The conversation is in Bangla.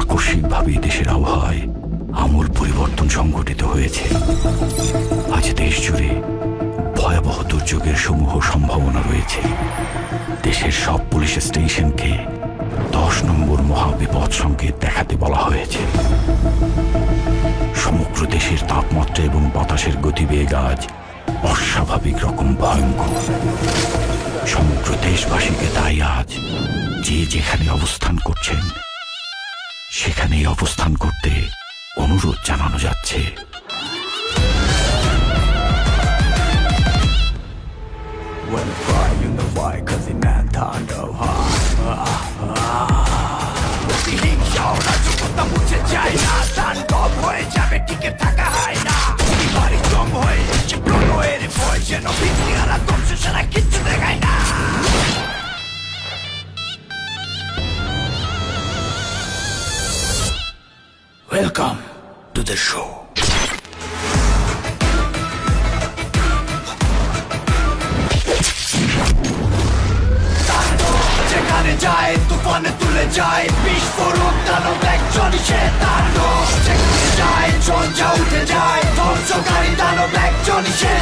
আকস্মিকভাবে দেশের আবহাওয়ায় আমূল পরিবর্তন সংঘটিত হয়েছে। আজ দেশ জুড়ে ভয়াবহ দুর্যোগের সমূহ সম্ভাবনা রয়েছে। দেশের সব পুলিশ স্টেশনকে 10 নম্বর মহাবিপদ সংকেত দেখাতে বলা হয়েছে। সমগ্র দেশের তাপমাত্রা এবং বাতাসের গতিবেগ আজ অস্বাভাবিক রকম ভয়ঙ্কর। সমগ্র দেশবাসীকে তাই আজ যে যেখানে অবস্থান করছেন সেখানেই অবস্থান করতে অনুরোধ জানানো যাচ্ছে। Welcome to the show. যেখানে যায় তুফানে তুলে যায় বিস্ফোরক দানব একজনই সে তাণ্ডব। যেখানে যায় ঝঞ্ঝা উঠে যায় ধ্বংসকারী দানব একজনই সে